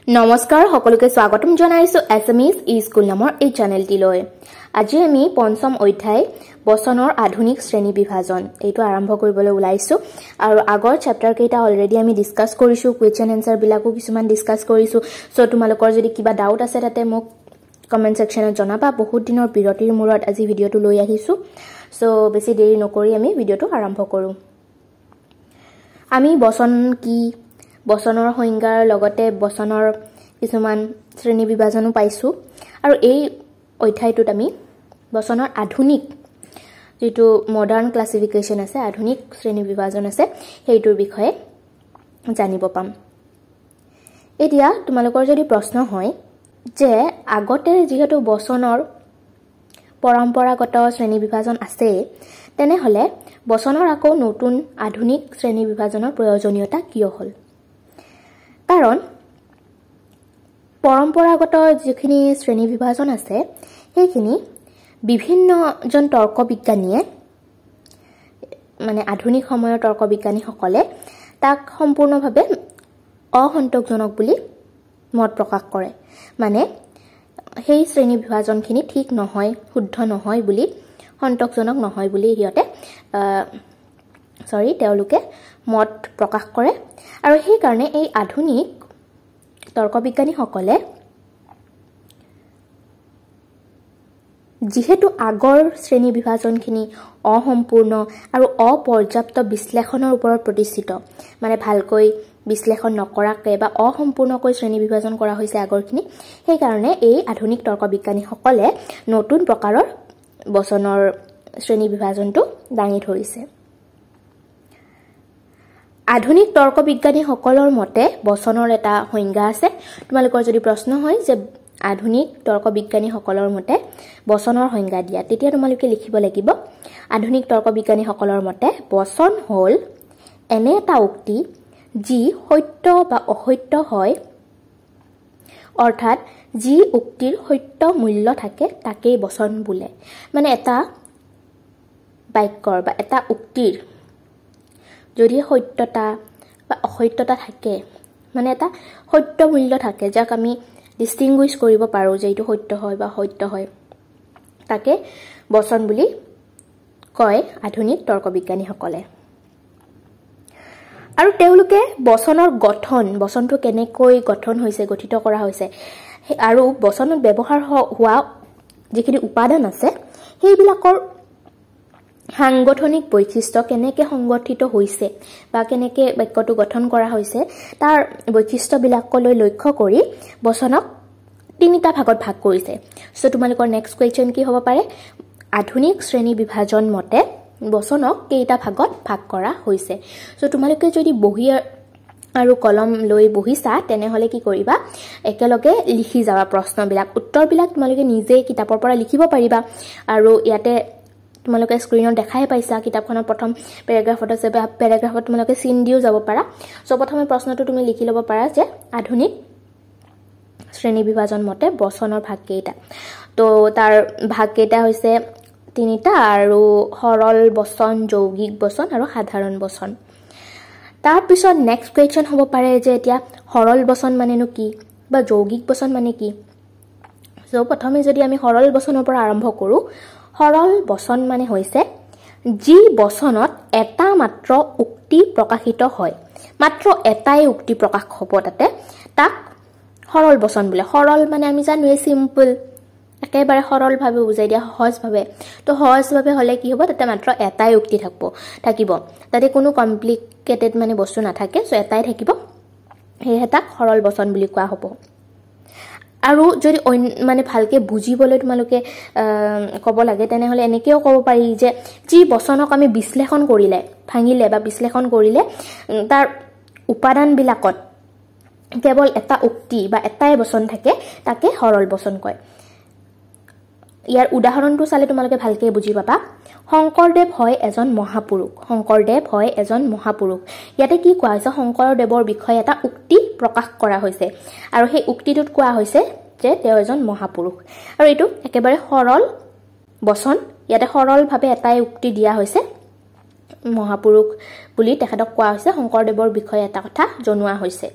নমস্কাৰ সকলোকে স্বাগতম জনাইছো এছএমএছ স্কুল নামৰ এই চেনেলটিলৈ। আজি আমি পঞ্চম অধ্যায় বচনৰ আধুনিক শ্ৰেণী বিভাজন এইটো আৰম্ভ কৰিবলৈ ওলাইছো আৰু আগৰ চেপ্টাৰ কেইটা অলৰেডি আমি ডিসকাস কৰিছো, কোৱেশ্চন এনসাৰ বিলাকো কিছুমান ডিসকাস কৰিছো। সো তোমালোকৰ যদি কিবা ডাউট আছে তাতে মোক কমেন্ট সেকশনত জনাবা। বহুত দিনৰ বিৰতিৰ মূৰত আজি ভিডিওটো লৈ আহিছো। সো বেছি দেৰি নকৰি আমি ভিডিওটো আৰম্ভ কৰো। আমি বচন কি বচনৰ সংজ্ঞাৰ লগতে বচনৰ কিছুমান শ্ৰেণী বিভাজনো পাইছো আৰু এই অধ্যায়টোত আমি বচনৰ আধুনিক যেটো মডাৰ্ন ক্লাসিফিকেশন আছে, আধুনিক শ্ৰেণী বিভাজন আছে, সেইটোৰ বিষয়ে জানিব পাম। এতিয়া তোমালোকৰ যদি প্ৰশ্ন হয় যে আগতে যেহেতু বচনৰ পৰম্পৰাগত শ্ৰেণী বিভাজন আছে, তেনেহলে বচনৰ আকৌ নতুন আধুনিক শ্ৰেণী বিভাজনৰ প্ৰয়োজনীয়তা কিয় হ'ল? কাৰণ পৰম্পৰাগত যিখিনি শ্ৰেণী বিভাজন আছে সেইখিনি বিভিন্নজন তৰ্ক বিজ্ঞানীয়ে মানে আধুনিক সময়ৰ তৰ্ক বিজ্ঞানীসকলে তাক সম্পূৰ্ণভাৱে অসন্তোষজনক বুলি মত প্ৰকাশ কৰে। মানে সেই শ্ৰেণী বিভাজনখিনি ঠিক নহয়, শুদ্ধ নহয় বুলি, সন্তোষজনক নহয় বুলি তেওঁলোকে মত প্ৰকাশ কৰে। আৰু সেই কাৰণে এই আধুনিক তৰ্ক বিজ্ঞানীসকলে যেহেতু আগৰ শ্ৰেণী বিভাজনখিনি অসম্পূৰ্ণ আৰু অপৰ্যাপ্ত বিশ্লেষণৰ ওপৰত প্ৰতিষ্ঠিত, মানে ভালকৈ বিশ্লেষণ নকৰাকে বা অসম্পূৰ্ণকৈ শ্ৰেণী বিভাজন কৰা হৈছে আগৰখিনি, সেই কাৰণে এই আধুনিক তৰ্ক বিজ্ঞানীসকলে নতুন প্ৰকাৰৰ বচনৰ শ্ৰেণী বিভাজনটো দাঙি ধৰিছে। আধুনিক তৰ্ক বিজ্ঞানীসকলৰ মতে বচনৰ এটা সংজ্ঞা আছে। তোমালোকৰ যদি প্ৰশ্ন হয় যে আধুনিক তৰ্ক বিজ্ঞানীসকলৰ মতে বচনৰ সংজ্ঞা দিয়া, তেতিয়া তোমালোকে লিখিব লাগিব আধুনিক তৰ্ক বিজ্ঞানীসকলৰ মতে বচন হ'ল এনে এটা উক্তি যি সত্য বা অসত্য হয়, অৰ্থাৎ যি উক্তিৰ সত্য মূল্য থাকে তাকেই বচন বোলে। মানে এটা বাক্যৰ বা এটা উক্তিৰ যদি সত্যতা বা অসত্যতা থাকে, মানে এটা সত্য মূল্য থাকে যাক আমি ডিস্টিংগুইশ কৰিব পাৰো যে এইটো সত্য হয় বা অসত্য হয়, তাকে বচন বুলি কয় আধুনিক তৰ্ক বিজ্ঞানীসকলে। আৰু তেওঁলোকে বচনৰ গঠন, বচনটো কেনেকৈ গঠন হৈছে, গঠিত কৰা হৈছে আৰু বচনত ব্যৱহাৰ হোৱা যিখিনি উপাদান আছে সেইবিলাকৰ সাংগঠনিক বৈশিষ্ট্য কেনেকৈ সংগঠিত হৈছে বা কেনেকৈ বাক্যটো গঠন কৰা হৈছে তাৰ বৈশিষ্ট্যবিলাকলৈ লক্ষ্য কৰি বচনক তিনিটা ভাগত ভাগ কৰিছে। সো তোমালোকৰ নেক্সট কুৱেশ্চন কি হ'ব পাৰে? আধুনিক শ্ৰেণী বিভাজন মতে বচনক কেইটা ভাগত ভাগ কৰা হৈছে? সো তোমালোকে যদি বহি আৰু কলম লৈ বহিছা তেনেহলে কি কৰিবা, একেলগে লিখি যাবা প্ৰশ্নবিলাক, উত্তৰবিলাক তোমালোকে নিজে কিতাপৰ পৰা লিখিব পাৰিবা। আৰু ইয়াতে তোমালোকে স্ক্ৰীনত দেখাই পাইছা কিতাপখনৰ প্ৰথম পেৰাগ্ৰাফত আছে, পেৰাগ্ৰাফত তোমালোকে চিন দিও যাব পাৰা। সো প্ৰথমে প্ৰশ্নটো তুমি লিখি ল'ব পাৰা যে আধুনিক শ্ৰেণী বিভাজন মতে বচনৰ ভাগ কেইটা। তো তাৰ ভাগ কেইটা হৈছে তিনিটা, আৰু সৰল বচন, যৌগিক বচন আৰু সাধাৰণ বচন। তাৰ পিছত নেক্সট কুৱেশ্চন হ'ব পাৰে যে এতিয়া সৰল বচন মানেনো কি বা যৌগিক বচন মানে কি? সো প্ৰথমে যদি আমি সৰল বচনৰ পৰা আৰম্ভ কৰো, সৰল বচন মানে হৈছে যি বচনত এটা মাত্ৰ উক্তি প্ৰকাশিত হয়, মাত্ৰ এটাই উক্তি প্ৰকাশ হ'ব তাতে, তাক সৰল বচন বোলে। সৰল মানে আমি জানোৱে সিম্পল, একেবাৰে সৰলভাৱে বুজাই দিয়া, সহজভাৱে। তো সহজভাৱে হ'লে কি হ'ব, তাতে মাত্ৰ এটাই উক্তি থাকিব, তাতে কোনো কমপ্লিকেটেড মানে বস্তু নাথাকে। সো এটাই থাকিব, সেয়েহে তাক সৰল বচন বুলি কোৱা হ'ব। আৰু যদি মানে ভালকে বুজিবলৈ তোমালোকে ক'ব লাগে তেনেহলে এনেকেও ক'ব পাৰি যে যি বচনক আমি বিশ্লেষণ কৰিলে, ভাঙিলে বা বিশ্লেষণ কৰিলে তাৰ উপাদানবিলাকত কেৱল এটা উক্তি বা এটাই বচন থাকে, তাকে সৰল বচন কয়। ইয়াৰ উদাহৰণটো চালে তোমালোকে ভালকে বুজি পাবা। শংকৰদেৱ হয় এজন মহাপুৰুষ, শংকৰদেৱ হয় এজন মহাপুৰুষ। ইয়াতে কি কোৱা হৈছে, শংকৰদেৱৰ বিষয়ে এটা উক্তি প্ৰকাশ কৰা হৈছে আৰু সেই উক্তিটোত কোৱা হৈছে যে তেওঁ এজন মহাপুৰুষ। আৰু এইটো একেবাৰে সৰল বচন, ইয়াতে সৰলভাৱে এটাই উক্তি দিয়া হৈছে, মহাপুৰুষ বুলি তেখেতক কোৱা হৈছে, শংকৰদেৱৰ বিষয়ে এটা কথা জনোৱা হৈছে।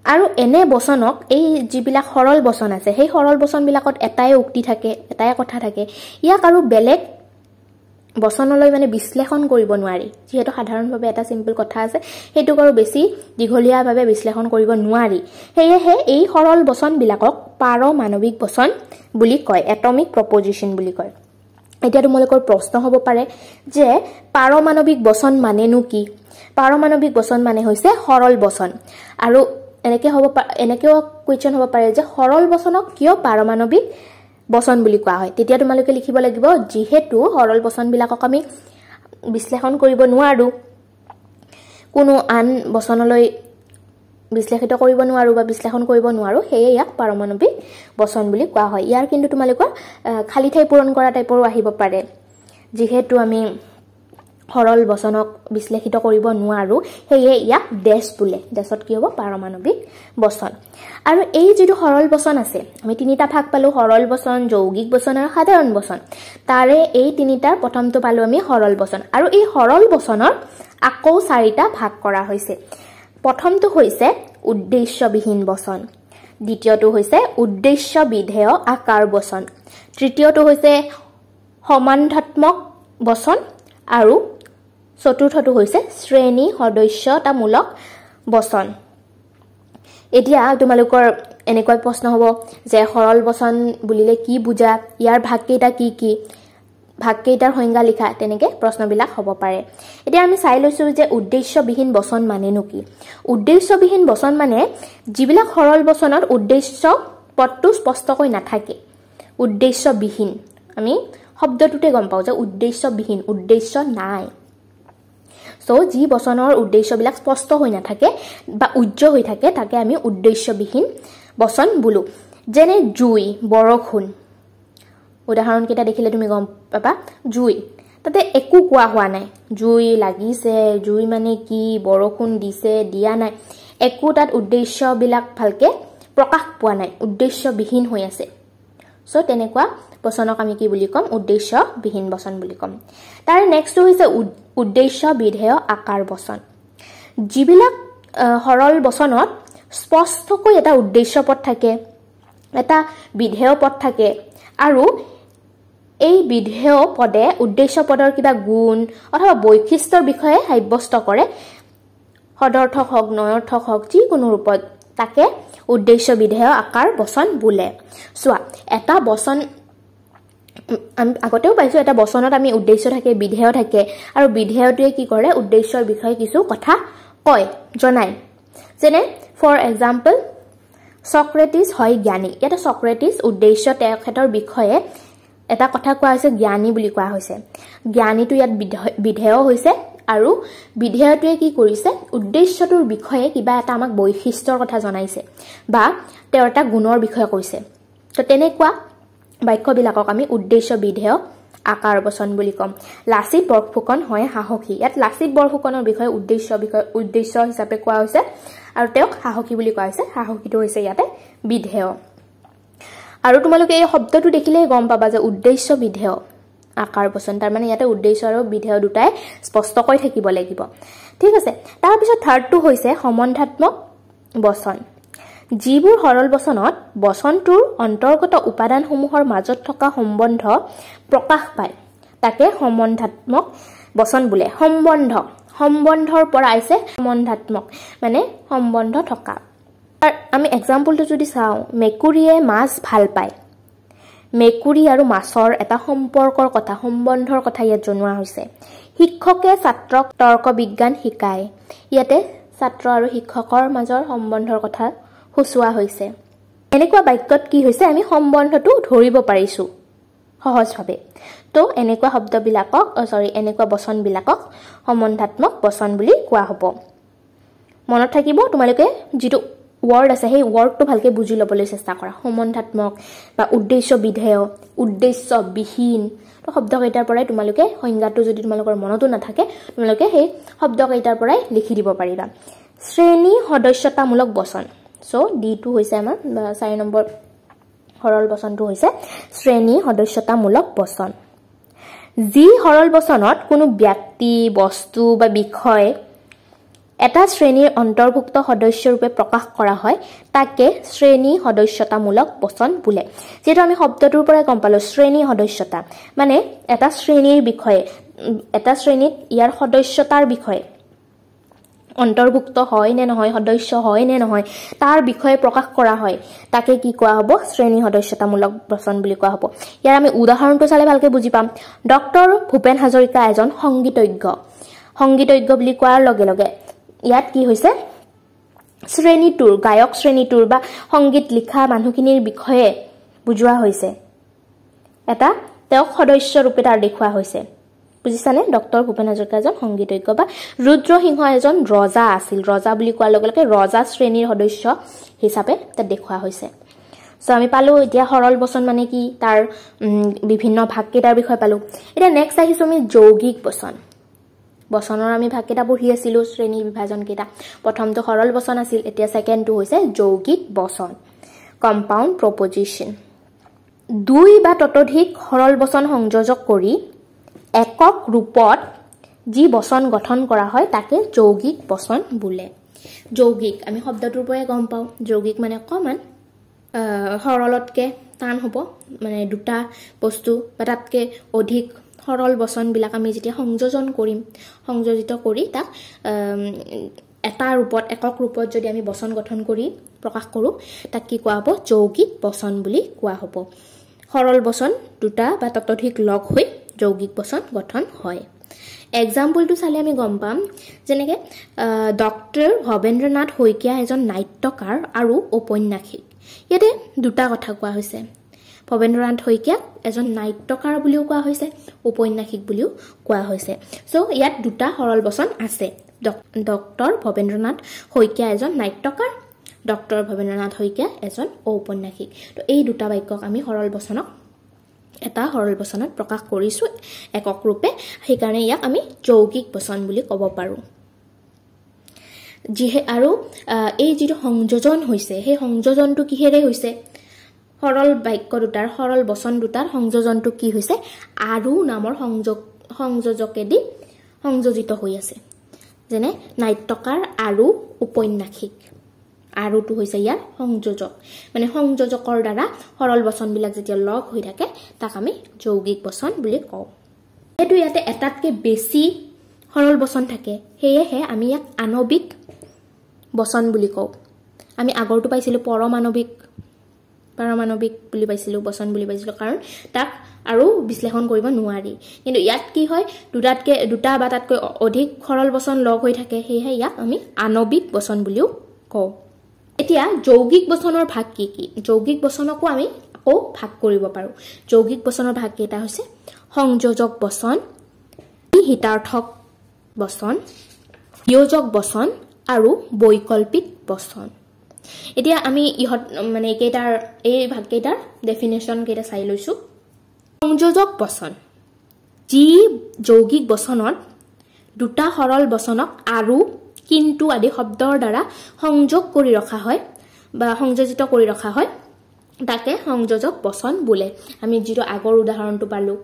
আৰু এনে বচনক এই যিবিলাক সৰল বচন আছে সেই সৰল বচনবিলাকত এটাই উক্তি থাকে এটাই কথা থাকে ইয়াক আৰু বেলেগ বচনলৈ মানে বিশ্লেষণ কৰিব নোৱাৰি যেহেতু সাধাৰণভাৱে এটা সিম্পল কথা আছে হেতু আৰু বেছি দীঘলীয়াভাৱে বিশ্লেষণ কৰিব নোৱাৰি হেয়েহে এই সৰল বচনবিলাকক পাৰমাণৱিক বচন বুলি কয় এটমিক প্ৰপজিশন বুলি কয় এতিয়া তোমালোকৰ প্ৰশ্ন হ'ব পাৰে যে পাৰমাণৱিক বচন মানেনো কি পাৰমাণৱিক বচন মানে হৈছে সৰল বচন আৰু এনেকেও কোৱেশ্চন হ'ব পাৰে যে সৰল বচনক কিয় পাৰমাণৱিক বচন বুলি কোৱা হয় তেতিয়া তোমালোকে লিখিব লাগিব যেহেতু সৰল বচনবিলাকক আমি বিশ্লেষণ কৰিব নোৱাৰো কোনো আন বচনলৈ বিশ্লেষিত কৰিব নোৱাৰো বা বিশ্লেষণ কৰিব নোৱাৰো হেয়ে ইয়াক পাৰমাণৱিক বচন বুলি কোৱা হয় ইয়াৰ কিন্তু তোমালোকৰ খালি ঠাই পূৰণ কৰা টাইপৰো আহিব পাৰে যেহেতু আমি সৰল বচনক বিশ্লেষিত কৰিব নোৱাৰো হেয়ে ইয়াক ডেশ বোলে ডেশত কি হ'ব পাৰমাণৱিক বচন আৰু এই যেটো সৰল বচন আছে আমি তিনিটা ভাগ পালো সৰল বচন যৌগিক বচন আৰু সাধাৰণ বচন তাৰে এই তিনিটাৰ প্ৰথমটো পালো আমি সৰল বচন আৰু এই সৰল বচনৰ আকৌ চাৰিটা ভাগ কৰা হৈছে প্ৰথমটো হৈছে উদ্দেশ্যবিহীন বচন দ্বিতীয়টো হৈছে উদ্দেশ্য বিধেয় আকাৰ বচন তৃতীয়টো হৈছে সমান্ধাত্মক বচন আৰু চতুৰ্থটো হৈছে শ্ৰেণী সদস্যতামূলক বচন এতিয়া তোমালোকৰ এনেকৈ প্ৰশ্ন হ'ব যে সৰল বচন বুলিলে কি বুজা ইয়াৰ ভাগকেইটা কি কি ভাগকেইটাৰ সংজ্ঞা লিখা তেনেকে প্ৰশ্নবিলাক হ'ব পাৰে এতিয়া আমি চাই লৈছো যে উদ্দেশ্যবিহীন বচন মানেনো কি উদ্দেশ্যবিহীন বচন মানে যিবিলাক সৰল বচনত উদ্দেশ্য পদটো স্পষ্টকৈ নাথাকে উদ্দেশ্যবিহীন আমি শব্দটোতে গম পাওঁ যে উদ্দেশ্যবিহীন উদ্দেশ্য নাই সো যি বচনৰ উদ্দেশ্যবিলাক স্পষ্ট হৈ নাথাকে বা উজ্জ্বল হৈ থাকে তাকে আমি উদ্দেশ্যবিহীন বচন বোলো যেনে জুই বৰষুণ উদাহৰণ কেইটা দেখিলে তুমি গম পাবা জুই তাতে একো কোৱা হোৱা নাই জুই লাগিছে জুই মানে কি বৰষুণ দিছে দিয়া নাই একো তাত উদ্দেশ্যবিলাক ভালকে প্ৰকাশ পোৱা নাই উদ্দেশ্যবিহীন হৈ আছে সো তেনেকুৱা বচনক আমি কি বুলি কম উদ্দেশ্যবিহীন বচন বুলি কম তাৰ নেক্সটটো হৈছে উদ্দেশ্য বিধেয় আকাৰ বচন যিবিলাক সৰল বচনত স্পষ্টকৈ এটা উদ্দেশ্য পদ থাকে এটা বিধেয় পদ থাকে আৰু এই বিধেয় পদে উদ্দেশ্য পদৰ কিবা গুণ অথবা বৈশিষ্ট্যৰ বিষয়ে সাব্যস্ত কৰে সদৰ্থক হওক নয়ৰ্থক হওক যিকোনো ৰূপত তাকে উদ্দেশ্য বিধেয় আকাৰ বচন বোলে চোৱা এটা বচন আগতেও পাইছো এটা বচনত আমি উদ্দেশ্য থাকে বিধেয় থাকে আৰু বিধেয়টোৱে কি কৰে উদ্দেশ্যৰ বিষয়ে কিছু কথা কয় জনায় যেনে ফৰ এক্সাম্পল সক্ৰেটিছ হয় জ্ঞানী এটা সক্ৰেটিছ উদ্দেশ্য তেখেতৰ বিষয়ে এটা কথা কোৱা হৈছে জ্ঞানী বুলি কোৱা হৈছে জ্ঞানীটো ইয়াত বিধেয় হৈছে আৰু বিধেয়টোৱে কি কৰিছে উদ্দেশ্যটোৰ বিষয়ে কিবা এটা আমাক বৈশিষ্ট্যৰ কথা জনাইছে বা তেওঁৰ এটা গুণৰ বিষয়ে কৈছে তো তেনেকুৱা বাক্যবিলাকক আমি উদ্দেশ্য বিধেয় আকাৰ বচন বুলি কম লাচিত বৰফুকন হয় সাহসী ইয়াত লাচিত বৰফুকনৰ বিষয়ে উদ্দেশ্য হিচাপে কোৱা হৈছে আৰু তেওঁক সাহসী বুলি কোৱা হৈছে সাহসীটো হৈছে ইয়াতে বিধেয় আৰু তোমালোকে এই শব্দটো দেখিলে গম পাবা যে উদ্দেশ্য বিধেয় আকাৰ বচন তাৰ মানে ইয়াতে উদ্দেশ্য আৰু বিধেয় দুটাই স্পষ্টকৈ থাকিব লাগিব ঠিক আছে তাৰ পিছত থাৰ্ডটো হৈছে সম্বন্ধাত্মক বচন যিবোৰ সৰল বচনত বচনটোৰ অন্তৰ্গত উপাদানসমূহৰ মাজত থকা সম্বন্ধ প্ৰকাশ পায় তাকে সম্বন্ধাত্মক বচন বোলে সম্বন্ধৰ পৰা আছে সম্বন্ধাত্মক মানে সম্বন্ধ থকা আমি এক্সাম্পলটো যদি চাওঁ মেকুৰীয়ে মাছ ভাল পায় মেকুৰী আৰু মাছৰ এটা সম্পৰ্কৰ কথা সম্বন্ধৰ কথা ইয়াত জনোৱা হৈছে শিক্ষকে ছাত্ৰক তৰ্ক বিজ্ঞান শিকায় ইয়াতে ছাত্ৰ আৰু শিক্ষকৰ মাজৰ সম্বন্ধৰ কথা হুচুৱা হৈছে এনেকুৱা বাক্যত কি হৈছে আমি সম্বন্ধটো ধৰিব পাৰিছো সহজভাৱে তো এনেকুৱা শব্দবিলাকক এনেকুৱা বচনবিলাকক সম্বন্ধাত্মক বচন বুলি কোৱা হ'ব মনত থাকিব তোমালোকে যেটো ওয়াৰ্ড আছে সেই ওয়াৰ্ডটো ভালকে বুজি লবলৈ চেষ্টা কৰা সম্বন্ধাত্মক বা উদ্দেশ্য বিধেয় উদ্দেশ্য বিহীন তো শব্দকেইটাৰ পৰাই তোমালোকে সংজ্ঞাটো যদি তোমালোকৰ মনতো নাথাকে তোমালোকে সেই শব্দকেইটাৰ পৰাই লিখি দিব পাৰিবা শ্ৰেণী সদস্যতামূলক বচন সো ডি2 হৈছে আমাৰ 4 নম্বৰ সৰল বচনটো হৈছে শ্ৰেণী সদস্যতামূলক বচন যি সৰল বচনত কোনো ব্যক্তি বস্তু বা বিষয় এটা শ্ৰেণীৰ অন্তৰ্ভুক্ত সদস্য ৰূপে প্ৰকাশ কৰা হয় তাকে শ্ৰেণী সদস্যতামূলক বচন বোলে যেটো আমি শব্দটোৰ পৰা গম পালো শ্ৰেণী সদস্যতা মানে এটা শ্ৰেণীৰ বিষয়ে এটা শ্ৰেণীত ইয়াৰ সদস্যতাৰ বিষয়ে অন্তৰ্ভুক্ত হয় নে নহয় সদস্য হয় নে নহয় তাৰ বিষয়ে প্ৰকাশ কৰা হয় তাকে কি কোৱা হ'ব শ্ৰেণী সদস্যতামূলক বচন বুলি কোৱা হ'ব ইয়াৰ আমি উদাহৰণটো চালে ভালকে বুজি পাম ডক্টৰ ভূপেন হাজৰিকা এজন সংগীতজ্ঞ বুলি কোৱাৰ লগে লগে ইয়াত কি হৈছে শ্ৰেণীটোৰ গায়ক শ্ৰেণীটোৰ বা সংগীত লিখা মানুহখিনিৰ বিষয়ে বুজোৱা হৈছে এটা তেওঁ সদস্য ৰূপে তাৰ দেখুৱা হৈছে বুজিছানে ডক্টৰ ভূপেন হাজৰিকা এজন সংগীতজ্ঞ বা ৰুদ্ৰসিংহ এজন ৰজা আছিল ৰজা বুলি কোৱাৰ লগে লগে ৰজা শ্ৰেণীৰ সদস্য হিচাপে তাত দেখুৱা হৈছে সো আমি পালো এতিয়া সৰল বচন মানে কি তাৰ বিভিন্ন ভাগ কেইটাৰ বিষয়ে পালো এটা নেক্সট আহিছো আমি যৌগিক বচন বচনৰ আমি ভাগ কেইটা পঢ়ি আছিলো শ্ৰেণী বিভাজন কেইটা প্ৰথমটো সৰল বচন আছিল এতিয়া সেকেন্ডটো হৈছে যৌগিক বচন কম্পাউণ্ড প্ৰপজিশন দুই বা ততোধিক সৰল বচন সংযোজক কৰি একক ৰূপত যি বচন গঠন কৰা হয় তাকে যৌগিক বচন বোলে যৌগিক আমি শব্দটোৰ পৰাই গম পাওঁ যৌগিক মানে অকমান সৰলতকে টান হ'ব মানে দুটা বস্তু বা তাতকে অধিক সৰল বচন বিলাক আমি যেতিয়া সংযোজন কৰিম সংযোজিত কৰি তাক এটা ৰূপত একক ৰূপত যদি আমি বচন গঠন কৰি প্ৰকাশ কৰো তাক কি কোৱা হ'ব যৌগিক বচন বুলি কোৱা হ'ব সৰল বচন দুটা বা ততোধিক লগ হৈ যৌগিক বচন গঠন হয় এক্সাম্পলটো চালে আমি গম পাম যেনেকে ডক্টৰ ভবেন্দ্ৰনাথ শইকীয়া এজন নাট্যকাৰ আৰু ঔপন্যাসিক ইয়াতে দুটা কথা কোৱা হৈছে ভবেন্দ্ৰনাথ শইকীয়া এজন নাট্যকাৰ বুলিও কোৱা হৈছে ঔপন্যাসিক বুলিও কোৱা হৈছে সো ইয়াত দুটা সৰল বচন আছে ডক্টৰ ভবেন্দ্ৰনাথ শইকীয়া এজন নাট্যকাৰ ডক্টৰ ভবেন্দ্ৰনাথ শইকীয়া এজন ঔপন্যাসিক তো এই দুটা বাক্যক আমি সৰল বচনক এটা সৰল বচনত প্ৰকাশ কৰিছো একক ৰূপে সেইকাৰণে ইয়াক আমি যৌগিক বচন বুলি ক'ব পাৰো যিহে আৰু এই যিটো সংযোজন হৈছে সেই সংযোজনটো কিহেৰে হৈছে সৰল বাক্য দুটাৰ সৰল বচন দুটাৰ সংযোজনটো কি হৈছে আৰু নামৰ সংযোজকেদি সংযোজিত হৈ আছে যেনে নাট্যকাৰ আৰু ঔপন্যাসিক আৰুটো হৈছে ইয়াৰ সংযোজক মানে সংযোজকৰ দ্বাৰা সৰল বচন বিলাক যেতিয়া লগ হৈ থাকে তাক আমি যৌগিক বচন বুলি কওঁ এটো ইয়াতে এটাতকে বেছি সৰল বচন থাকে হেয়ে আমি ইয়াক আণৱিক বচন বুলি কওঁ আমি আগৰটো পাইছিলো পাৰমাণৱিক বুলি পাইছিলো বচন বুলি পাইছিলো কাৰণ তাক আৰু বিশ্লেষণ কৰিব নোৱাৰি কিন্তু ইয়াত কি হয় দুটা বা তাতকৈ অধিক সৰল বচন লগ হৈ থাকে হেয়ে ইয়াক আমি আণৱিক বচন বুলিও কওঁ এতিয়া যৌগিক বচনৰ ভাগ কি কি যৌগিক বচনকো আমি আকৌ ভাগ কৰিব পাৰো যৌগিক বচনৰ ভাগ কেইটা হৈছে সংযোজক বচন হিতাৰ্থক বচন বিয়োজক বচন আৰু বৈকল্পিক বচন এতিয়া আমি ইহত মানে কেইটাৰ এই ভাগ কেইটাৰ ডেফিনেশন কেইটা চাই লৈছো সংযোজক বচন যি যৌগিক বচনত দুটা সৰল বচনক আৰু কিন্তু আদি শব্দৰ দ্বাৰা সংযোগ কৰি ৰখা হয় বা সংযোজিত কৰি ৰখা হয় তাকে সংযোজক বচন বোলে আমি যিটো আগৰ উদাহৰণটো পালো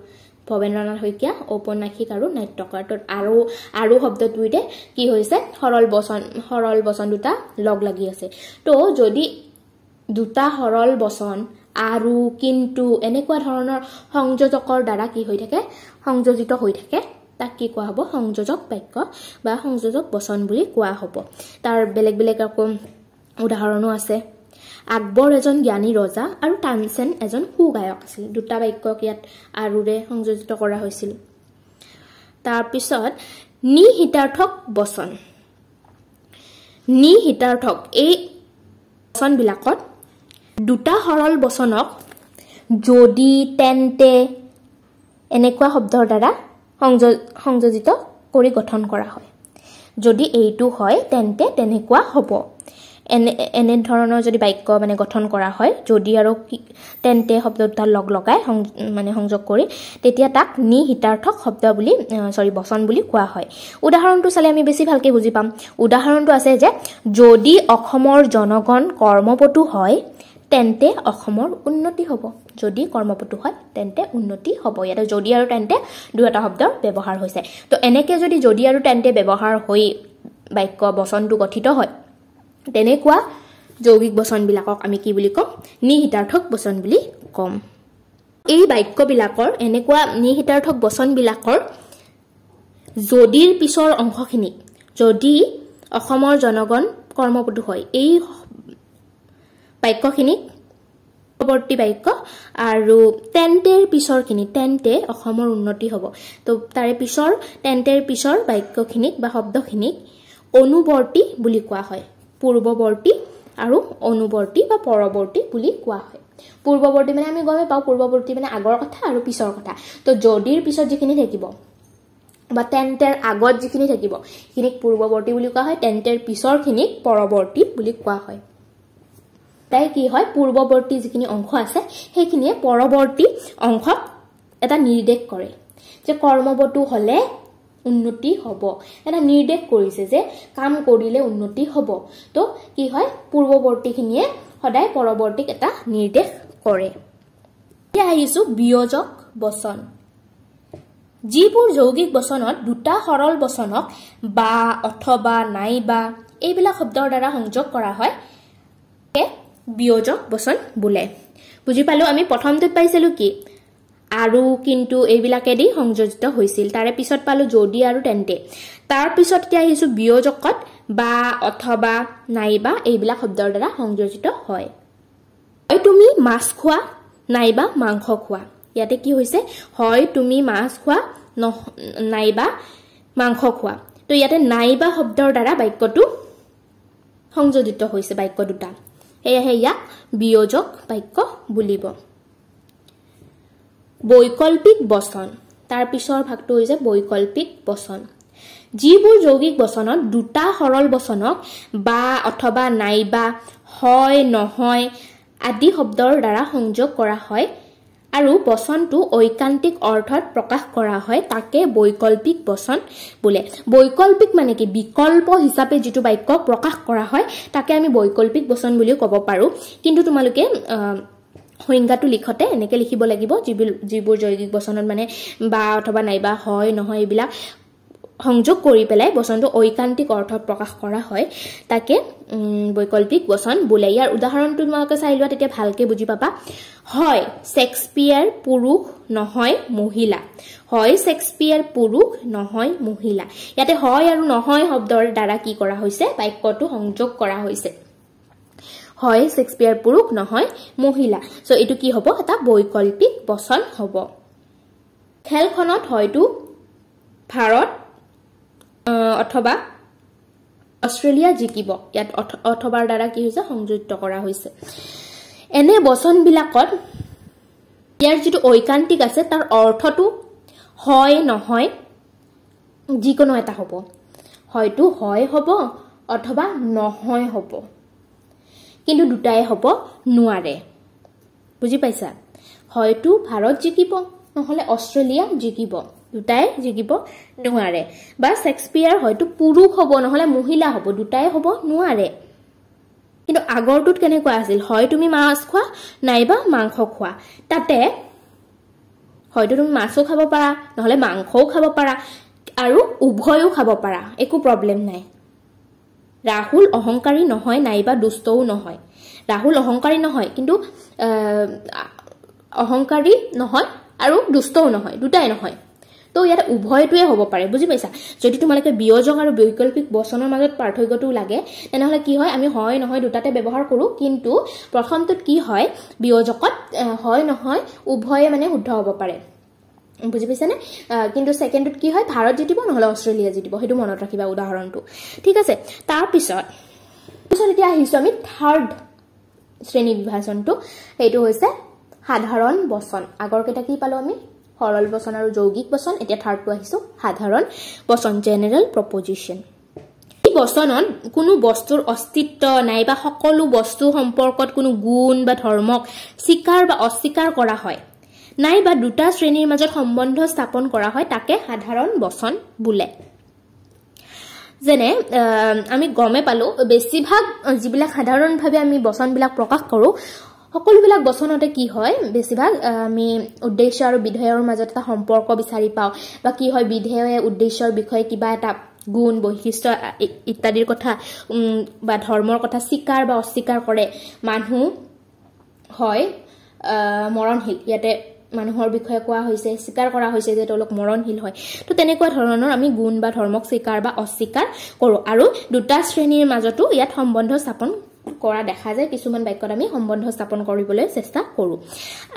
ভবেন্দ্ৰনাথ শইকীয়া ঔপন্যাসিক আৰু নাট্যকাৰ আৰু শব্দটোতে কি হৈছে সৰল বচন দুটা লগ লাগি আছে তো যদি দুটা সৰল বচন আৰু কিন্তু এনেকুৱা ধৰণৰ সংযোজকৰ দ্বাৰা কি হৈ থাকে সংযোজিত হৈ থাকে তাক কি কোৱা হ'ব সংযোজক বাক্য বা সংযোজক বচন বুলি কোৱা হ'ব তাৰ বেলেগ উদাহৰণো আছে আকবৰ এজন জ্ঞানী ৰজা আৰু তানসেন এজন সুগায়ক আছিল দুটা বাক্যক ইয়াত আৰুৰে সংযোজিত কৰা হৈছিল তাৰ পিছত নিহিতাৰ্থক বচন নিহিতাৰ্থক এই বচন বিলাকত দুটা সৰল বচনক যদি তেন্তে এনেকুৱা শব্দৰ দ্বাৰা সংযোজিত কৰি গঠন কৰা হয় যদি এইটো হয় তেন্তে তেনেকুৱা হ'ব এনে ধৰণৰ যদি বাক্য মানে গঠন কৰা হয় যদি আৰু তেন্তে শব্দ দুটা লগ লগাই মানে সংযোগ কৰি তেতিয়া তাক নিহিতাৰ্থক শব্দ বুলি বচন বুলি কোৱা হয় উদাহৰণটো চালে আমি বেছি ভালকে বুজি পাম উদাহৰণটো আছে যে যদি অসমৰ জনগণ কৰ্মপটু হয় তেন্তে অসমৰ উন্নতি হ'ব যদি কৰ্মপটু হয় তেন্তে উন্নতি হ'ব ইয়াতে যদি আৰু তেন্তে দুটা শব্দৰ ব্যৱহাৰ হৈছে তো এনেকে যদি আৰু তেন্তে ব্যৱহাৰ হৈ বাক্য বচনটো গঠিত হয় তেনেকুৱা যৌগিক বচনবিলাকক আমি কি বুলি কম নিহিতাৰ্থক বচন বুলি কম এই বাক্যবিলাকৰ এনেকুৱা নিহিতাৰ্থক বচনবিলাকৰ যদিৰ পিছৰ অংশখিনি যদি অসমৰ জনগণ কৰ্মপটু হয় এই বাক্যখিনি পৰৱৰ্তী বাক্য আৰু তেন্তেৰ পিছৰখিনি তেন্তে অসমৰ উন্নতি হ'ব তো তাৰে পিছৰ তেন্তেৰ পিছৰ বাক্যখিনিক বা শব্দখিনিক অনুবৰ্তী বুলি কোৱা হয় পূৰ্বৱৰ্তী আৰু অনুবৰ্তী বা পৰৱৰ্তী বুলি কোৱা হয় পূৰ্বৱৰ্তী মানে আমি গমে পাওঁ পূৰ্বৱৰ্তী মানে আগৰ কথা আৰু পিছৰ কথা তো যদিৰ পিছত যিখিনি থাকিব বা তেন্তেৰ আগত যিখিনি থাকিব সেইখিনিক পূৰ্বৱৰ্তী বুলি কোৱা হয় তেন্তেৰ পিছৰখিনিক পৰৱৰ্তী বুলি কোৱা হয় তাই কি হয় পূৰ্বৱৰ্তী যিখিনি অংশ আছে সেইখিনিয়ে পৰৱৰ্তী অংশক এটা নিৰ্দেশ কৰে যে কৰ্মবতু হলে উন্নতি হ'ব এটা নিৰ্দেশ কৰিছে যে কাম কৰিলে উন্নতি হ'ব তো কি হয় পূৰ্বৱৰ্তীখিনিয়ে সদায় পৰৱৰ্তীক এটা নিৰ্দেশ কৰে এতিয়া আহিছো বিয়োজক বচন যিবোৰ যৌগিক বচনত দুটা সৰল বচনক বা অথবা নাইবা এইবিলাক শব্দৰ দ্বাৰা সংযোগ কৰা হয় বিয়োজক বচন বোলে বুজি পালো আমি প্ৰথমতে পাইছিলো কি আৰু কিন্তু এইবিলাকেদি সংযোজিত হৈছিল তাৰে পিছত পালো যদি আৰু তেন্তে তাৰ পিছত এতিয়া আহিছো বিয়োজকত বা অথবা নাইবা এইবিলাক শব্দৰ দ্বাৰা সংযোজিত হয় হয় তুমি মাছ খোৱা নাইবা মাংস খোৱা ইয়াতে কি হৈছে হয় তুমি মাছ খোৱা নাইবা মাংস খোৱা তো ইয়াতে নাইবা শব্দৰ দ্বাৰা বাক্যটো সংযোজিত হৈছে বাক্য দুটা এয়াহে ইয়াক বিয়োজক বাক্য বুলিব বৈকল্পিক বচন তাৰ পিছৰ ভাগটো হৈছে বৈকল্পিক বচন যিবোৰ যৌগিক বচনত দুটা সৰল বচনক বা অথবা নাইবা হয় নহয় আদি শব্দৰ দ্বাৰা সংযোগ কৰা হয় আৰু বচনটো ঐকান্তিক অৰ্থত প্ৰকাশ কৰা হয় তাকে বৈকল্পিক বচন বোলে বৈকল্পিক মানে কি বিকল্প হিচাপে যেটো বাক্য প্ৰকাশ কৰা হয় তাকে আমি বৈকল্পিক বচন বুলিও ক'ব পাৰো কিন্তু তোমালোকে সংজ্ঞাটো লিখতে এনেকে লিখিব লাগিব যিবোৰ যৌগিক বচনত মানে বা অথবা নাইবা হয় নহয় এইবিলাক সংযোগ কৰি পেলাই বচনটো ঐকান্তিক অৰ্থত প্ৰকাশ কৰা হয় তাকে বৈকল্পিক বচন বোলে ইয়াৰ উদাহৰণটো তোমালোকে চাই লোৱা তেতিয়া ভালকে বুজি পাবা হয় শেক্সপিয়াৰ পুৰুষ নহয় মহিলা হয় শেক্সপিয়াৰ পুৰুষ নহয় মহিলা ইয়াতে হয় আৰু নহয় শব্দৰ দ্বাৰা কি কৰা হৈছে বাক্যটো সংযোগ কৰা হৈছে হয় শেক্সপিয়াৰ পুৰুষ নহয় মহিলা সো এটো কি হ'ব এটা বৈকল্পিক বচন হ'ব খেলখনত হয়তো ভাৰত অথবা অস্ট্ৰেলিয়া জিকিব ইয়াত অথবাৰ দ্বাৰা কি হৈছে সংযুক্ত কৰা হৈছে এনে বচন বিলাকত ইয়াৰ যেটো ঐকান্তিক আছে তাৰ অৰ্থটো হয় নহয় যিকোনো এটা হ'ব হয়তো হয় হ'ব অথবা নহয় হ'ব কিন্তু দুটাই হ'ব নোৱাৰে বুজি পাইছা হয়তো ভাৰত জিকিব নহলে অস্ট্ৰেলিয়া জিকিব দুটাই জিকিব নোৱাৰে বা শেক্সপিয়াৰ হয়তো পুৰুষ হ'ব নহলে মহিলা হ'ব দুটাই হ'ব নোৱাৰে কিন্তু আগৰটোত কেনেকুৱা আছিল হয় তুমি মাছ খোৱা নাইবা মাংস খোৱা তাতে হয়তো তুমি মাছও খাব পাৰা নহলে মাংসও খাব পাৰা আৰু উভয়ও খাব পাৰা একো প্ৰবলেম নাই ৰাহুল অহংকাৰী নহয় নাইবা দুষ্টও নহয় ৰাহুল অহংকাৰী নহয় কিন্তু অহংকাৰী নহয় আৰু দুষ্টও নহয় দুটাই নহয় তো ইয়াত উভয়টোৱে হ'ব পাৰে বুজি পাইছা যদি তোমালোকে বিয়োজক আৰু বৈকল্পিক বচনৰ মাজত পাৰ্থক্যটো লাগে তেনেহলে কি হয় আমি হয় নহয় দুটাতে ব্যৱহাৰ কৰো কিন্তু প্ৰথমটোত কি হয় বিয়োজকত হয় নহয় উভয়ে মানে শুদ্ধ হ'ব পাৰে বুজি পাইছানে কিন্তু সেকেন্ডত কি হয় ভাৰত জিতিব নহলে অস্ট্ৰেলিয়া জিতিব হেতু মনত ৰাখিবা উদাহৰণটো ঠিক আছে তাৰ পিছত এতিয়া আহিছো আমি থাৰ্ড শ্ৰেণী বিভাজনটো হেতু হৈছে সাধাৰণ বচন আগৰ কেটা কি পালো আমি সৰল বচন আৰু যৌগিক বচন এতিয়া থাৰ্ডটো আহিছো সাধাৰণ বচন জেনাৰেল প্ৰপজিশন এই বচনত কোনো বস্তুৰ অস্তিত্ব নাইবা সকলো বস্তু সম্পৰ্কত কোনো গুণ বা ধৰ্মক স্বীকাৰ বা অস্বীকাৰ কৰা হয় নাইবা দুটা শ্ৰেণীৰ মাজত সম্বন্ধ স্থাপন কৰা হয় তাকে সাধাৰণ বচন বোলে যেনে আমি গমে পালো বেছিভাগ যিবিলাক সাধাৰণভাৱে আমি বচনবিলাক প্ৰকাশ কৰো সকলোবিলাক বচনতে কি হয় বেছিভাগ আমি উদ্দেশ্য আৰু বিধেয়ৰ মাজত এটা সম্পৰ্ক বিচাৰি পাও বা কি হয় বিধেয়ে উদ্দেশ্যৰ বিষয়ে কিবা এটা গুণ বৈশিষ্ট্য ইত্যাদিৰ কথা বা ধৰ্মৰ কথা স্বীকাৰ বা অস্বীকাৰ কৰে মানুহ হয় মৰণশীল ইয়াতে মানুহৰ বিষয়ে কোৱা হৈছে স্বীকাৰ কৰা হৈছে যে তেওঁলোক মৰণশীল হয় তো তেনেকুৱা ধৰণৰ আমি গুণ বা ধৰ্মক স্বীকাৰ বা অস্বীকাৰ কৰো আৰু দুটা শ্ৰেণীৰ মাজতো ইয়াত সম্বন্ধ স্থাপন কৰা দেখা যায় কিছুমান বাক্যত আমি সম্বন্ধ স্থাপন কৰিবলৈ চেষ্টা কৰো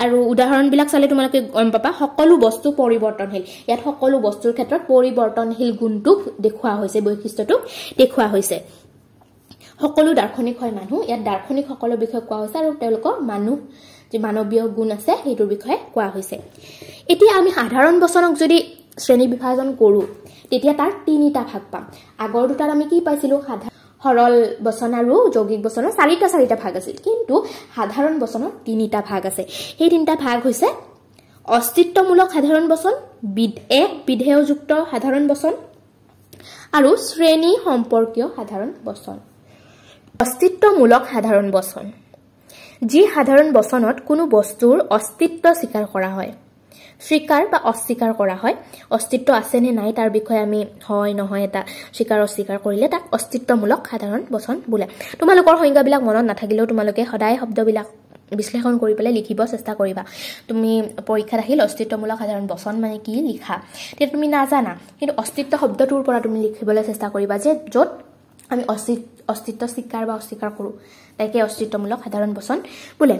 আৰু উদাহৰণবিলাক চালে তোমালোকে গম পাবা সকলো বস্তু পৰিৱৰ্তনশীল ইয়াত সকলো বস্তুৰ ক্ষেত্ৰত পৰিৱৰ্তনশীল গুণটোক দেখুওৱা হৈছে বৈশিষ্ট্যটোক দেখুওৱা হৈছে সকলো দাৰ্শনিক হয় মানুহ ইয়াত দাৰ্শনিক সকলৰ বিষয়ে কোৱা হৈছে আৰু তেওঁলোকৰ মানুহ যে মানৱীয় গুণ আছে হেতুৰ বিষয়ে কোৱা হৈছে এতিয়া আমি সাধাৰণ বচনক যদি শ্ৰেণী বিভাজন কৰো তেতিয়া তাৰ তিনিটা ভাগ পাম আগৰ দুটাৰ আমি কি পাইছিলো সৰল বচন আৰু যৌগিক বচনৰ চাৰিটা ভাগ আছিল কিন্তু সাধাৰণ বচনৰ তিনিটা ভাগ আছে এই তিনিটা ভাগ হৈছে অস্তিত্বমূলক সাধাৰণ বচন এক বিধেয়যুক্ত সাধাৰণ বচন আৰু শ্ৰেণী সম্পৰ্কীয় সাধাৰণ বচন অস্তিত্বমূলক সাধাৰণ বচন যি সাধাৰণ বচনত কোনো বস্তুৰ অস্তিত্ব স্বীকাৰ কৰা হয় স্বীকাৰ বা অস্বীকাৰ কৰা হয় অস্তিত্ব আছে নে নাই তাৰ বিষয়ে আমি হয় নহয় এটা স্বীকাৰ অস্বীকাৰ কৰিলে তাক অস্তিত্বমূলক সাধাৰণ বচন বোলে তোমালোকৰ সংজ্ঞাবিলাক মনত নাথাকিলেও তোমালোকে সদায় শব্দবিলাক বিশ্লেষণ কৰি পেলাই লিখিব চেষ্টা কৰিবা তুমি পৰীক্ষাত আহিল অস্তিত্বমূলক সাধাৰণ বচন মানে কি লিখা তেতিয়া তুমি নাজানা কিন্তু অস্তিত্ব শব্দটোৰ পৰা তুমি লিখিবলৈ চেষ্টা কৰিবা যে য'ত আমি অস্তিত্ব স্বীকাৰ বা অস্বীকাৰ কৰো তাকে অস্তিত্বমূলক সাধাৰণ বচন বোলে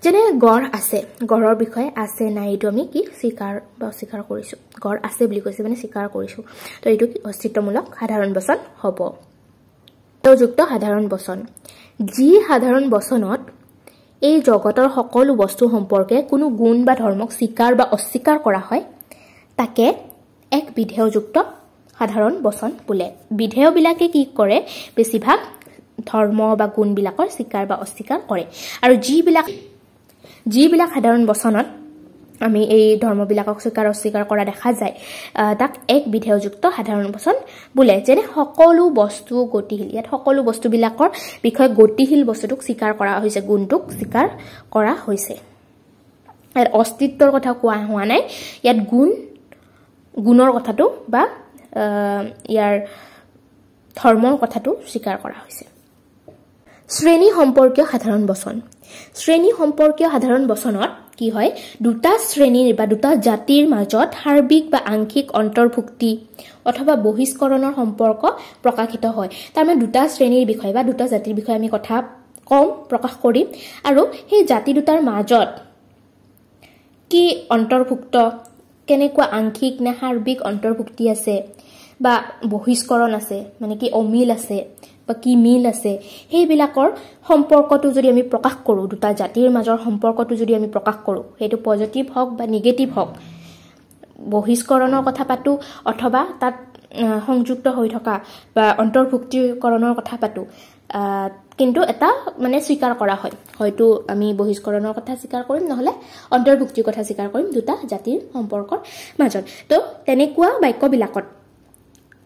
যেনে গড় আছে গড়ৰ বিষয়ে আছে নাই এইটো আমি কি স্বীকাৰ বা অস্বীকাৰ কৰিছো গড় আছে বুলি কৈছে মানে স্বীকাৰ কৰিছো তো এইটো অস্তিত্বমূলক সাধাৰণ বচন হ'ব যুক্ত সাধাৰণ বচন যি সাধাৰণ বচনত এই জগতৰ সকলো বস্তু সম্পৰ্কে কোনো গুণ বা ধৰ্মক স্বীকাৰ বা অস্বীকাৰ কৰা হয় তাকে এক বিধেয়যুক্ত সাধাৰণ বচন বোলে বিধেয়বিলাকে কি কৰে বেছিভাগ ধৰ্ম বা গুণবিলাকৰ স্বীকাৰ বা অস্বীকাৰ কৰে আৰু যিবিলাক সাধাৰণ বচনত আমি এই ধৰ্মবিলাকক স্বীকাৰ অস্বীকাৰ কৰা দেখা যায় তাক এক বিধেয়যুক্ত সাধাৰণ বচন বোলে যেনে সকলো বস্তু গতিশীল ইয়াত সকলো বস্তুবিলাকৰ বিষয়ে গতিশীল বস্তুটোক স্বীকাৰ কৰা হৈছে গুণটোক স্বীকাৰ কৰা হৈছে ইয়াত অস্তিত্বৰ কথা কোৱা হোৱা নাই ইয়াত গুণৰ কথাটো বা ইয়াৰ ধৰ্মৰ কথাটো স্বীকাৰ কৰা হৈছে শ্ৰেণী সম্পৰ্কীয় সাধাৰণ বচন শ্ৰেণী সম্পৰ্কীয় সাধাৰণ বচনত কি হয় দুটা শ্ৰেণীৰ বা দুটা জাতিৰ মাজত সাৰ্বিক বা আংশিক অন্তৰ্ভুক্তি অথবা বহিষ্কৰণৰ সম্পৰ্ক প্ৰকাশিত হয় তাৰমানে দুটা শ্ৰেণীৰ বিষয়ে বা দুটা জাতিৰ বিষয়ে আমি কথা কম প্ৰকাশ কৰিম আৰু সেই জাতি দুটাৰ মাজত কি অন্তৰ্ভুক্ত কেনেকুৱা আংশিক নে সাৰ্বিক অন্তৰ্ভুক্তি আছে বা বহিষ্কৰণ আছে মানে কি অমিল আছে বা কি মিল আছে সেইবিলাকৰ সম্পৰ্কটো যদি আমি প্ৰকাশ কৰো দুটা জাতিৰ মাজৰ সম্পৰ্কটো যদি আমি প্ৰকাশ কৰো সেইটো পজিটিভ হওক বা নিগেটিভ হওক বহিষ্কৰণৰ কথা পাতো অথবা তাত সংযুক্ত হৈ থকা বা অন্তৰ্ভুক্তিকৰণৰ কথা পাতো কিন্তু এটা মানে স্বীকাৰ কৰা হয় হয়তো আমি বহিষ্কৰণৰ কথা স্বীকাৰ কৰিম নহলে অন্তৰ্ভুক্তিৰ কথা স্বীকাৰ কৰিম দুটা জাতিৰ সম্পৰ্কৰ মাজত তো তেনেকুৱা বাক্যবিলাকত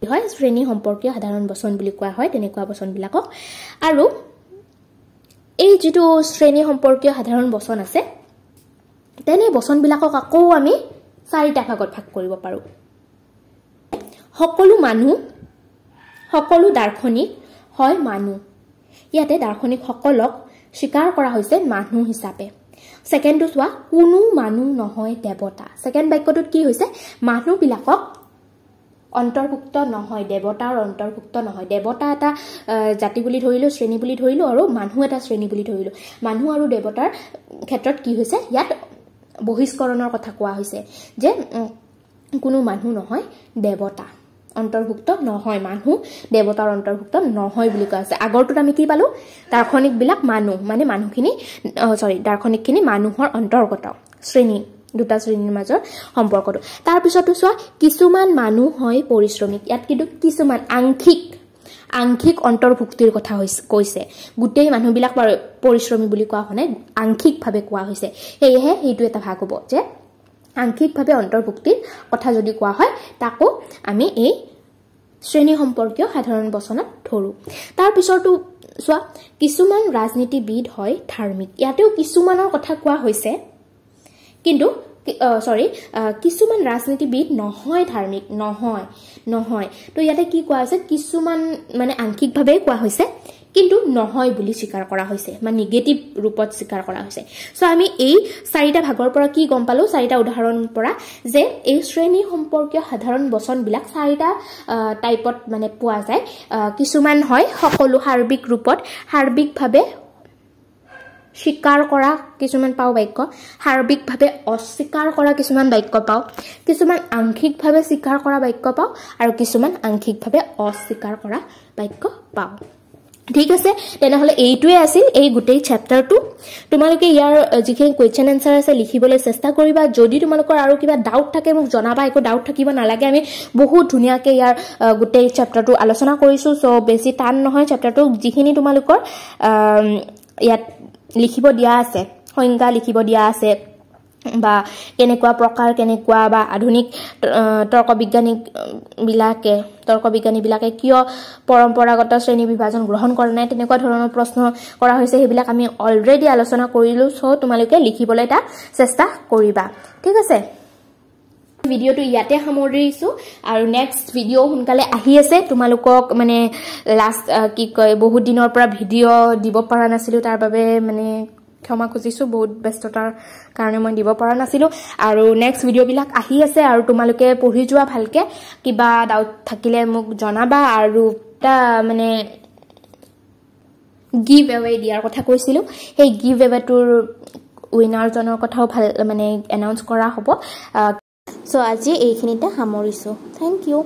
হয় শ্ৰেণী সম্পৰ্কীয় সাধাৰণ বচন বুলি কোৱা হয় তেনেকুৱা বচনবিলাকক আৰু এই যেটো শ্ৰেণী সম্পৰ্কীয় সাধাৰণ বচন আছে তেনে বচনবিলাকক আকৌ আমি চাৰিটা ভাগত ভাগ কৰিব পাৰো সকলো মানুহ সকলো দাৰ্শনিক হয় মানুহ ইয়াতে দাৰ্শনিক সকলক স্বীকাৰ কৰা হৈছে মানুহ হিচাপে সেকেন্ডটো চোৱা কোনো মানুহ নহয় দেৱতা সেকেন্ড বাক্যটোত কি হৈছে মানুহবিলাকক অন্তৰ্ভুক্ত নহয় দেৱতাৰ অন্তৰ্ভুক্ত নহয় দেৱতা এটা জাতি বুলি ধৰিলো শ্ৰেণী বুলি ধৰিলো আৰু মানুহ এটা শ্ৰেণী বুলি ধৰিলো মানুহ আৰু দেৱতাৰ ক্ষেত্ৰত কি হৈছে ইয়াত বহিষ্কৰণৰ কথা কোৱা হৈছে যে কোনো মানুহ নহয় দেৱতা অন্তৰ্ভুক্ত নহয় মানুহ দেৱতাৰ অন্তৰ্ভুক্ত নহয় বুলি কোৱা আছে আগৰটোত আমি কি পালো দাৰ্শনিকবিলাক মানুহ মানে মানুহখিনি দাৰ্শনিকখিনি মানুহৰ অন্তৰ্গত শ্ৰেণী দুটা শ্ৰেণীৰ মাজৰ সম্পৰ্কটো তাৰ পিছতো চোৱা কিছুমান মানুহ হয় পৰিশ্ৰমিক ইয়াত কিন্তু কিছুমান আংশিক অন্তৰ্ভুক্তিৰ কথা কৈছে গোটেই মানুহবিলাক পৰিশ্ৰমী বুলি কোৱা হোৱা নাই আংশিকভাৱে কোৱা হৈছে সেয়েহে সেইটো এটা ভাগ হ'ব যে আংশিকভাৱে অন্তৰ্ভুক্তিৰ কথা যদি কোৱা হয় তাকো আমি এই শ্ৰেণী সম্পৰ্কীয় সাধাৰণ বচনত ধৰো তাৰ পিছতো চোৱা কিছুমান ৰাজনীতিবিদ হয় ধাৰ্মিক ইয়াতেও কিছুমানৰ কথা কোৱা হৈছে কিন্তু সৰি কিছুমান ৰাজনীতিবিদ নহয় ধাৰ্মিক নহয় তো ইয়াতে কি কোৱা হৈছে কিছুমান মানে আংশিকভাৱে কোৱা হৈছে কিন্তু নহয় বুলি স্বীকাৰ কৰা হৈছে মানে নিগেটিভ ৰূপত স্বীকাৰ কৰা হৈছে সো আমি এই চাৰিটা ভাগৰ পৰা কি গম পালো চাৰিটা উদাহৰণৰ পৰা যে এই শ্ৰেণী সম্পৰ্কীয় সাধাৰণ বচনবিলাক চাৰিটা টাইপত মানে পোৱা যায় কিছুমান হয় সকলো সাৰ্বিকভাৱে স্বীকাৰ কৰা কিছুমান পাও বাক্য সাৰ্বিকভাৱে অস্বীকাৰ কৰা কিছুমান বাক্য পাও কিছুমান আংশিকভাৱে স্বীকাৰ কৰা বাক্য পাও আৰু কিছুমান আংশিকভাৱে অস্বীকাৰ কৰা বাক্য পাও ঠিক আছে তেনেহলে এইটোৱে আছিল এই গোটেই চ্যাপ্টাৰটো তোমালোকে ইয়াৰ যিখিনি কোৱেশ্চন আনসাৰ আছে লিখিবলৈ চেষ্টা কৰিবা যদি তোমালোকৰ আৰু কিবা ডাউট থাকে মোক জনাবা একো ডাউট থাকিব নালাগে আমি বহুত ধুনিয়াকে ইয়াৰ গোটেই চ্যাপ্টাৰটো আলোচনা কৰিছো সো বেছি টান নহয় চ্যাপ্টাৰটো যিখিনি তোমালোকৰ ইয়াত লিখিব দিয়া আছে সংজ্ঞা লিখিব দিয়া আছে বা কেনেকুৱা প্ৰকাৰ কেনেকুৱা বা আধুনিক তৰ্ক বিজ্ঞানী বিলাকে কিয় পৰম্পৰাগত শ্ৰেণী বিভাজন গ্ৰহণ কৰা নাই তেনেকুৱা ধৰণৰ প্ৰশ্ন কৰা হৈছে হেবিলাক আমি অলৰেডি আলোচনা কৰিলো সো তোমালোকে লিখিবলৈ তা চেষ্টা কৰিবা ঠিক আছে ভিডিওটো ইয়াতে সামৰিছো আৰু নেক্সট ভিডিও সোনকালে আহি আছে তোমালোকক মানে লাষ্ট কি কয় বহুত দিনৰ পৰা ভিডিও দিব পৰা নাছিলো তাৰ বাবে মানে ক্ষমা খুজিছো বহুত ব্যস্ততাৰ কাৰণে মই দিব পৰা নাছিলো আৰু নেক্সট ভিডিও বিলাক আহি আছে আৰু তোমালোকে পঢ়ি যোৱা ভালকে কিবা ডাউট থাকিলে মোক জনাবা আৰু তা মানে গিভ এৱে দিয়াৰ কথা কৈছিলো সেই গিভ এৱেটোৰ উইনাৰ জনৰ কথাও ভাল মানে এনাউন্স কৰা হ'ব সো আজি এইখিনিতে সামৰিছো থ্যাংক ইউ